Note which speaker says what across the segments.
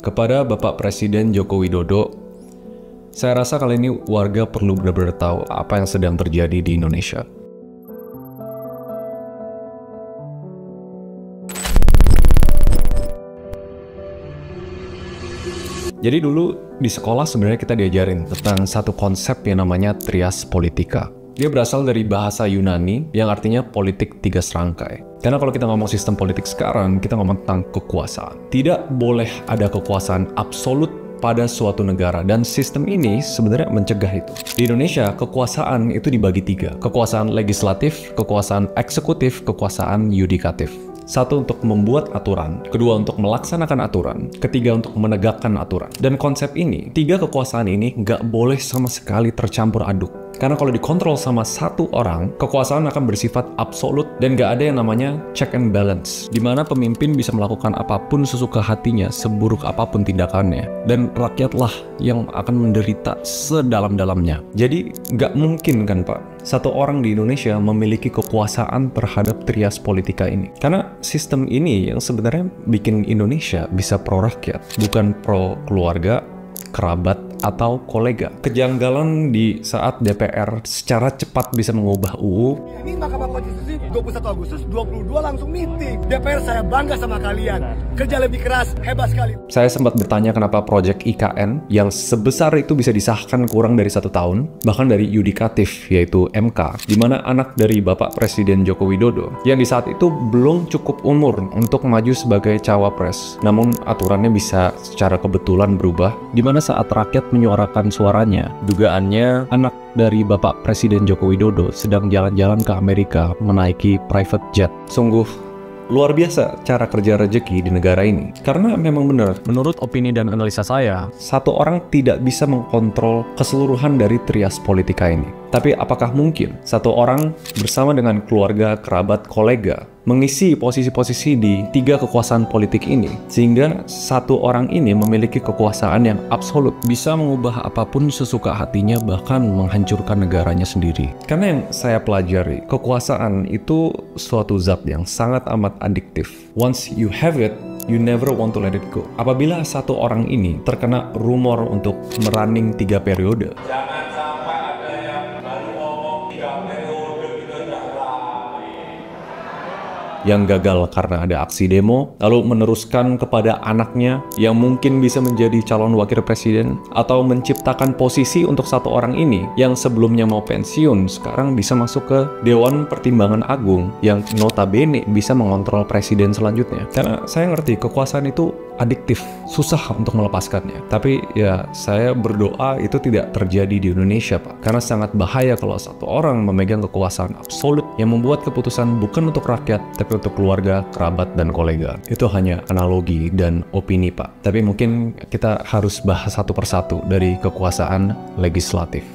Speaker 1: Kepada Bapak Presiden Joko Widodo, saya rasa kali ini warga perlu benar-benar tahu apa yang sedang terjadi di Indonesia. Jadi dulu di sekolah sebenarnya kita diajarin tentang satu konsep yang namanya trias politika. Dia berasal dari bahasa Yunani yang artinya politik tiga serangkai. Karena kalau kita ngomong sistem politik sekarang, kita ngomong tentang kekuasaan. Tidak boleh ada kekuasaan absolut pada suatu negara, dan sistem ini sebenarnya mencegah itu. Di Indonesia, kekuasaan itu dibagi tiga. Kekuasaan legislatif, kekuasaan eksekutif, kekuasaan yudikatif. Satu untuk membuat aturan, kedua untuk melaksanakan aturan, ketiga untuk menegakkan aturan. Dan konsep ini, tiga kekuasaan ini nggak boleh sama sekali tercampur aduk. Karena kalau dikontrol sama satu orang, kekuasaan akan bersifat absolut dan nggak ada yang namanya check and balance, di mana pemimpin bisa melakukan apapun sesuka hatinya, seburuk apapun tindakannya, dan rakyatlah yang akan menderita sedalam-dalamnya. Jadi nggak mungkin kan Pak, satu orang di Indonesia memiliki kekuasaan terhadap trias politika ini. Karena sistem ini yang sebenarnya bikin Indonesia bisa pro rakyat, bukan pro keluarga, kerabat, atau kolega. Kejanggalan di saat DPR secara cepat bisa mengubah UU.
Speaker 2: Ini Mahkamah Konstitusi 21 Agustus 22 langsung meeting. DPR saya bangga sama kalian. Kerja lebih keras, hebat sekali.
Speaker 1: Saya sempat bertanya kenapa proyek IKN yang sebesar itu bisa disahkan kurang dari 1 tahun, bahkan dari yudikatif yaitu MK, di mana anak dari Bapak Presiden Joko Widodo yang di saat itu belum cukup umur untuk maju sebagai cawapres. Namun aturannya bisa secara kebetulan berubah, di mana saat rakyat menyuarakan suaranya, dugaannya anak dari Bapak Presiden Joko Widodo sedang jalan-jalan ke Amerika menaiki private jet. Sungguh luar biasa cara kerja rezeki di negara ini. Karena memang benar, menurut opini dan analisa saya, satu orang tidak bisa mengkontrol keseluruhan dari trias politika ini. Tapi apakah mungkin satu orang bersama dengan keluarga, kerabat, kolega mengisi posisi-posisi di tiga kekuasaan politik ini, sehingga satu orang ini memiliki kekuasaan yang absolut, bisa mengubah apapun sesuka hatinya, bahkan menghancurkan negaranya sendiri. Karena yang saya pelajari, kekuasaan itu suatu zat yang sangat amat adiktif. Once you have it, you never want to let it go. Apabila satu orang ini terkena rumor untuk merunning 3 periode,
Speaker 3: jangan sampai ada yang baru ngomong 3 periode kita udah ramai.
Speaker 1: yang gagal karena ada aksi demo, lalu meneruskan kepada anaknya yang mungkin bisa menjadi calon wakil presiden, atau menciptakan posisi untuk satu orang ini yang sebelumnya mau pensiun, sekarang bisa masuk ke Dewan Pertimbangan Agung yang notabene bisa mengontrol presiden selanjutnya. Karena saya ngerti kekuasaan itu adiktif, susah untuk melepaskannya. Tapi ya saya berdoa itu tidak terjadi di Indonesia Pak, karena sangat bahaya kalau satu orang memegang kekuasaan absolut yang membuat keputusan bukan untuk rakyat, tapi untuk keluarga, kerabat, dan kolega. Itu hanya analogi dan opini Pak. Tapi mungkin kita harus bahas satu persatu dari kekuasaan legislatif.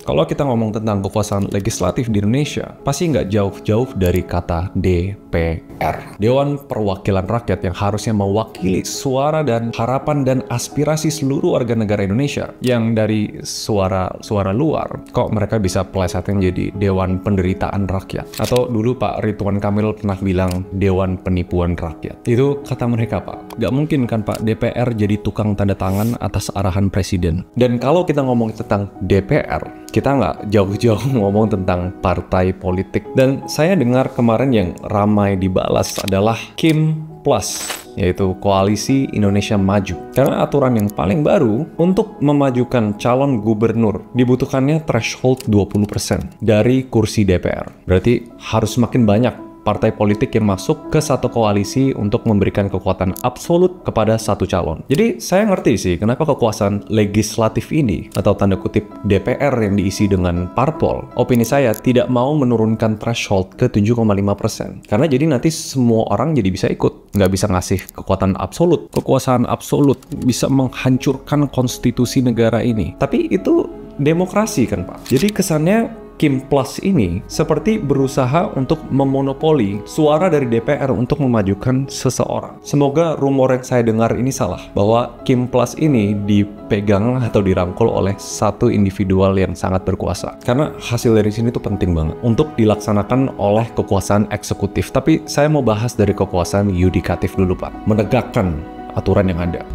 Speaker 1: Kalau kita ngomong tentang kekuasaan legislatif di Indonesia, pasti nggak jauh-jauh dari kata DPR. Dewan Perwakilan Rakyat yang harusnya mewakili suara dan harapan dan aspirasi seluruh warga negara Indonesia. Yang dari suara luar, kok mereka bisa plesetin jadi Dewan Penderitaan Rakyat. Atau dulu Pak Ridwan Kamil pernah bilang Dewan Penipuan Rakyat. Itu kata mereka Pak. Nggak mungkin kan Pak DPR jadi tukang tanda tangan atas arahan Presiden. Dan kalau kita ngomong tentang DPR, kita nggak jauh-jauh ngomong tentang partai politik. Dan saya dengar kemarin yang ramai dibalas adalah Kim Plus, yaitu Koalisi Indonesia Maju. Karena aturan yang paling baru, untuk memajukan calon gubernur dibutuhkannya threshold 20% dari kursi DPR. Berarti harus semakin banyak partai politik yang masuk ke satu koalisi untuk memberikan kekuatan absolut kepada satu calon. Jadi saya ngerti sih kenapa kekuasaan legislatif ini, atau tanda kutip DPR yang diisi dengan parpol, opini saya tidak mau menurunkan threshold ke 7,5%. Karena jadi nanti semua orang jadi bisa ikut. Nggak bisa ngasih kekuatan absolut. Kekuasaan absolut bisa menghancurkan konstitusi negara ini. Tapi itu demokrasi kan Pak. Jadi kesannya Kim Plus ini seperti berusaha untuk memonopoli suara dari DPR untuk memajukan seseorang. Semoga rumor yang saya dengar ini salah, bahwa Kim Plus ini dipegang atau dirangkul oleh satu individual yang sangat berkuasa. Karena hasil dari sini tuh penting banget untuk dilaksanakan oleh kekuasaan eksekutif. Tapi saya mau bahas dari kekuasaan yudikatif dulu, Pak. Menegakkan aturan yang ada.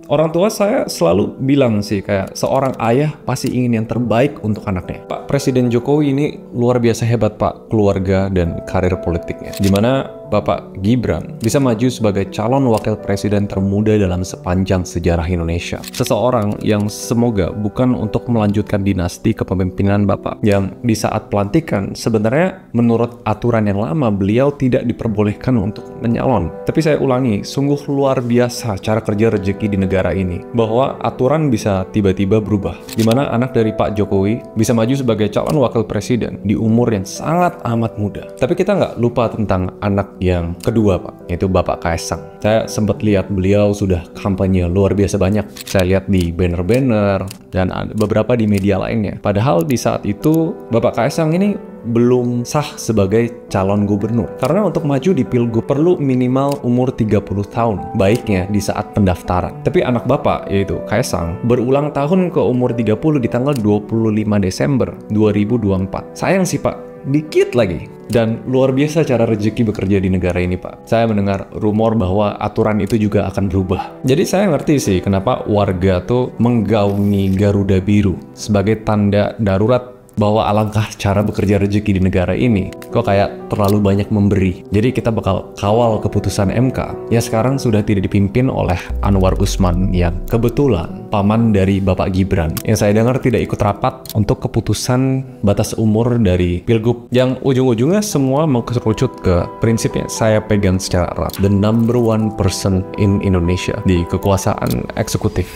Speaker 1: Orang tua saya selalu bilang sih, kayak seorang ayah pasti ingin yang terbaik untuk anaknya. Pak Presiden Jokowi ini luar biasa hebat, Pak, keluarga dan karir politiknya. Dimana Bapak Gibran bisa maju sebagai calon wakil presiden termuda dalam sepanjang sejarah Indonesia. Seseorang yang semoga bukan untuk melanjutkan dinasti kepemimpinan Bapak, yang di saat pelantikan sebenarnya menurut aturan yang lama beliau tidak diperbolehkan untuk menyalon. Tapi saya ulangi, sungguh luar biasa cara kerja rezeki di negara ini, bahwa aturan bisa tiba-tiba berubah. Dimana anak dari Pak Jokowi bisa maju sebagai calon wakil presiden di umur yang sangat amat muda. Tapi kita nggak lupa tentang anak yang kedua, Pak, yaitu Bapak Kaesang. Saya sempat lihat beliau sudah kampanye luar biasa banyak. Saya lihat di banner-banner dan beberapa di media lainnya. Padahal di saat itu Bapak Kaesang ini belum sah sebagai calon gubernur. Karena untuk maju di Pilgub perlu minimal umur 30 tahun. Baiknya di saat pendaftaran. Tapi anak Bapak, yaitu Kaesang, berulang tahun ke umur 30 di tanggal 25 Desember 2024. Sayang sih, Pak, dikit lagi. Dan luar biasa cara rezeki bekerja di negara ini, Pak. Saya mendengar rumor bahwa aturan itu juga akan berubah. Jadi saya ngerti sih kenapa warga tuh menggaungi Garuda Biru sebagai tanda darurat bahwa alangkah cara bekerja rezeki di negara ini kok kayak terlalu banyak memberi. Jadi kita bakal kawal keputusan MK yang sekarang sudah tidak dipimpin oleh Anwar Usman yang kebetulan paman dari Bapak Gibran, yang saya dengar tidak ikut rapat untuk keputusan batas umur dari Pilgub, yang ujung-ujungnya semua mengerucut ke prinsip yang saya pegang secara erat, the number one person in Indonesia di kekuasaan eksekutif.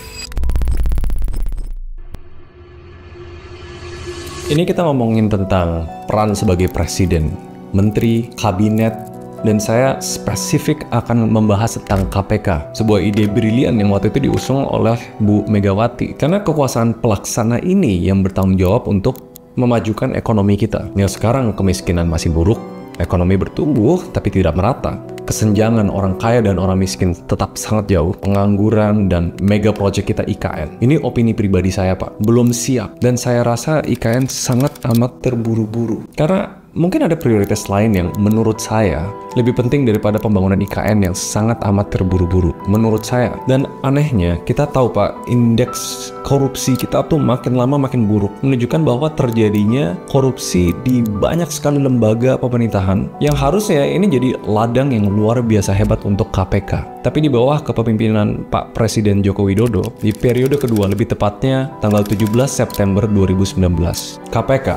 Speaker 1: Ini kita ngomongin tentang peran sebagai presiden, menteri, kabinet, dan saya spesifik akan membahas tentang KPK, sebuah ide brilian yang waktu itu diusung oleh Bu Megawati. Karena kekuasaan pelaksana ini yang bertanggung jawab untuk memajukan ekonomi kita. Yang sekarang kemiskinan masih buruk, ekonomi bertumbuh tapi tidak merata. Kesenjangan orang kaya dan orang miskin tetap sangat jauh. Pengangguran dan mega project kita IKN. Ini opini pribadi saya, Pak. Belum siap. Dan saya rasa IKN sangat amat terburu-buru. Karena mungkin ada prioritas lain yang menurut saya lebih penting daripada pembangunan IKN yang sangat amat terburu-buru. Menurut saya. Dan anehnya, kita tahu, Pak, indeks korupsi kita tuh makin lama makin buruk. Menunjukkan bahwa terjadinya korupsi di banyak sekali lembaga pemerintahan yang harusnya ini jadi ladang yang luar biasa hebat untuk KPK. Tapi di bawah kepemimpinan Pak Presiden Joko Widodo, di periode kedua, lebih tepatnya tanggal 17 September 2019, KPK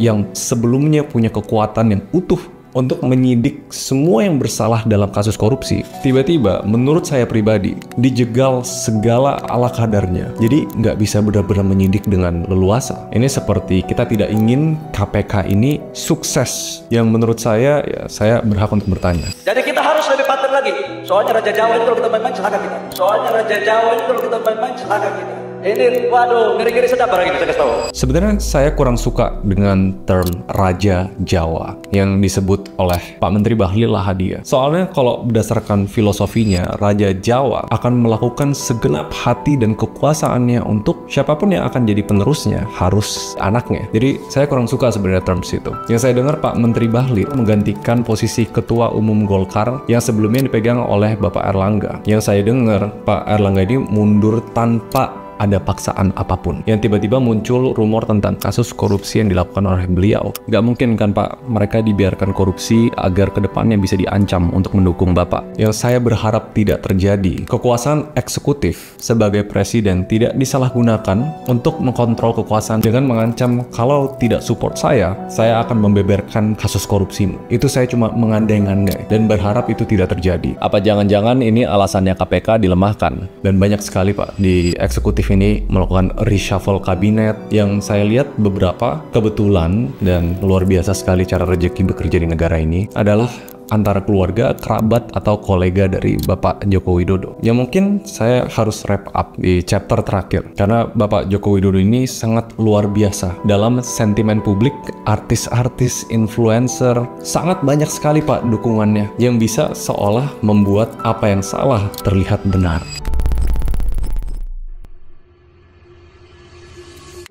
Speaker 1: yang sebelumnya punya kekuatan yang utuh untuk menyidik semua yang bersalah dalam kasus korupsi, tiba-tiba menurut saya pribadi dijegal segala ala kadarnya. Jadi nggak bisa benar-benar menyidik dengan leluasa. Ini seperti kita tidak ingin KPK ini sukses, yang menurut saya, ya saya berhak untuk bertanya.
Speaker 4: Jadi kita harus lebih paten lagi. Soalnya Raja Jawa ini kalau kita main-main celaka kita. Soalnya Raja Jawa ini kalau kita main-main celaka kita. Ini, waduh, ngeri-ngeri sedap barang ini, saya kasih tahu.
Speaker 1: Sebenarnya saya kurang suka dengan term Raja Jawa yang disebut oleh Pak Menteri Bahlil Lahadalia. Soalnya kalau berdasarkan filosofinya, Raja Jawa akan melakukan segenap hati dan kekuasaannya untuk siapapun yang akan jadi penerusnya harus anaknya. Jadi saya kurang suka sebenarnya term itu. Yang saya dengar Pak Menteri Bahlil menggantikan posisi Ketua Umum Golkar yang sebelumnya dipegang oleh Bapak Erlangga. Yang saya dengar Pak Erlangga ini mundur tanpa ada paksaan apapun. Yang tiba-tiba muncul rumor tentang kasus korupsi yang dilakukan oleh beliau. Gak mungkin kan, Pak, mereka dibiarkan korupsi agar kedepannya bisa diancam untuk mendukung Bapak. Yang saya berharap tidak terjadi. Kekuasaan eksekutif sebagai presiden tidak disalahgunakan untuk mengkontrol kekuasaan dengan mengancam, kalau tidak support saya akan membeberkan kasus korupsimu. Itu saya cuma mengandai-andai dan berharap itu tidak terjadi. Apa jangan-jangan ini alasannya KPK dilemahkan? Dan banyak sekali, Pak, di eksekutif ini melakukan reshuffle kabinet yang saya lihat beberapa kebetulan dan luar biasa sekali cara rezeki bekerja di negara ini adalah antara keluarga, kerabat, atau kolega dari Bapak Joko Widodo. Ya mungkin saya harus wrap up di chapter terakhir, karena Bapak Joko Widodo ini sangat luar biasa dalam sentimen publik, artis-artis, influencer, sangat banyak sekali Pak dukungannya yang bisa seolah membuat apa yang salah terlihat benar.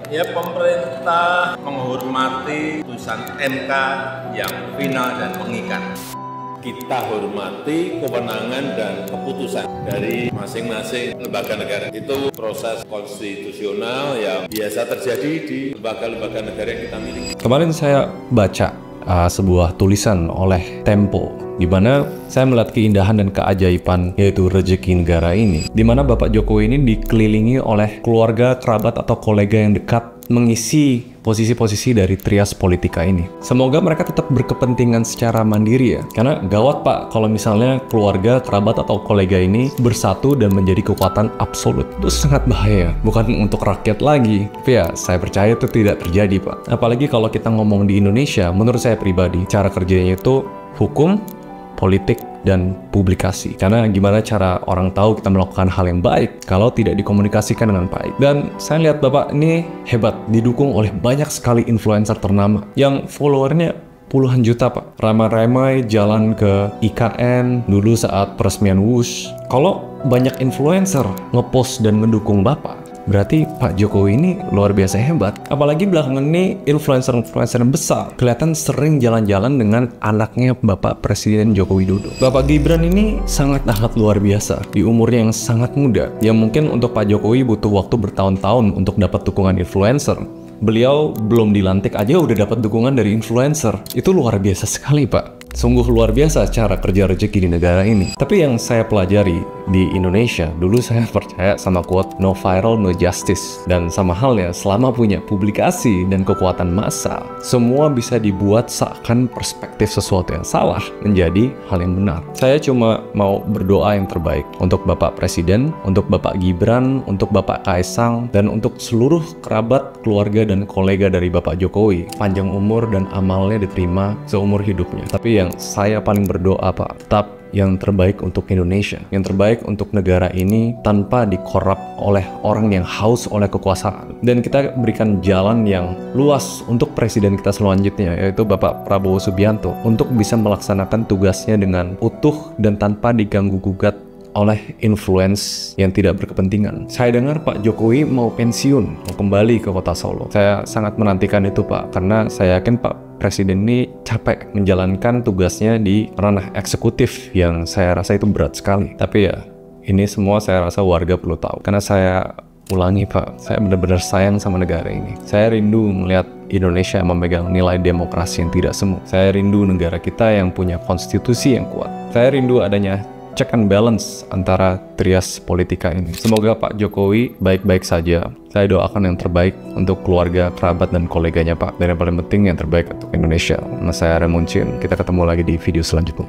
Speaker 3: Ya, pemerintah menghormati putusan MK yang final dan mengikat. Kita hormati kewenangan dan keputusan dari masing-masing lembaga negara. Itu proses konstitusional yang biasa terjadi di lembaga-lembaga negara yang kita miliki.
Speaker 1: Kemarin saya baca sebuah tulisan oleh Tempo, di mana saya melihat keindahan dan keajaiban yaitu rezeki negara ini, di mana Bapak Jokowi ini dikelilingi oleh keluarga, kerabat, atau kolega yang dekat mengisi posisi-posisi dari trias politika ini. Semoga mereka tetap berkepentingan secara mandiri ya, karena gawat Pak kalau misalnya keluarga, kerabat, atau kolega ini bersatu dan menjadi kekuatan absolut. Itu sangat bahaya, bukan untuk rakyat lagi. Tapi ya saya percaya itu tidak terjadi Pak. Apalagi kalau kita ngomong di Indonesia, menurut saya pribadi cara kerjanya itu hukum, politik, dan publikasi. Karena gimana cara orang tahu kita melakukan hal yang baik kalau tidak dikomunikasikan dengan baik. Dan saya lihat Bapak ini hebat, didukung oleh banyak sekali influencer ternama yang followernya puluhan juta Pak. Ramai-ramai jalan ke IKN dulu saat peresmian Wush. Kalau banyak influencer ngepost dan ngedukung Bapak, berarti Pak Jokowi ini luar biasa hebat. Apalagi belakangan ini influencer-influencer besar kelihatan sering jalan-jalan dengan anaknya Bapak Presiden Joko Widodo. Bapak Gibran ini sangat luar biasa di umurnya yang sangat muda, yang mungkin untuk Pak Jokowi butuh waktu bertahun-tahun untuk dapat dukungan influencer. Beliau belum dilantik aja udah dapat dukungan dari influencer. Itu luar biasa sekali Pak. Sungguh luar biasa cara kerja rezeki di negara ini. Tapi yang saya pelajari di Indonesia, dulu saya percaya sama quote no viral no justice. Dan sama halnya, selama punya publikasi dan kekuatan massa, semua bisa dibuat seakan perspektif sesuatu yang salah menjadi hal yang benar. Saya cuma mau berdoa yang terbaik untuk Bapak Presiden, untuk Bapak Gibran, untuk Bapak Kaisang, dan untuk seluruh kerabat, keluarga, dan kolega dari Bapak Jokowi. Panjang umur dan amalnya diterima seumur hidupnya. Tapi yang saya paling berdoa Pak, tetap yang terbaik untuk Indonesia, yang terbaik untuk negara ini tanpa dikorup oleh orang yang haus oleh kekuasaan. Dan kita berikan jalan yang luas untuk presiden kita selanjutnya, yaitu Bapak Prabowo Subianto, untuk bisa melaksanakan tugasnya dengan utuh dan tanpa diganggu-gugat oleh influence yang tidak berkepentingan. Saya dengar Pak Jokowi mau pensiun, mau kembali ke kota Solo. Saya sangat menantikan itu Pak, karena saya yakin Pak Presiden ini capek menjalankan tugasnya di ranah eksekutif yang saya rasa itu berat sekali. Tapi ya, ini semua saya rasa warga perlu tahu. Karena saya ulangi Pak, saya benar-benar sayang sama negara ini. Saya rindu melihat Indonesia memegang nilai demokrasi yang tidak semu. Saya rindu negara kita yang punya konstitusi yang kuat. Saya rindu adanya check and balance antara trias politika ini. Semoga Pak Jokowi baik-baik saja. Saya doakan yang terbaik untuk keluarga, kerabat, dan koleganya Pak. Dan yang paling penting yang terbaik untuk Indonesia. Nah, saya Raymond Chin. Kita ketemu lagi di video selanjutnya.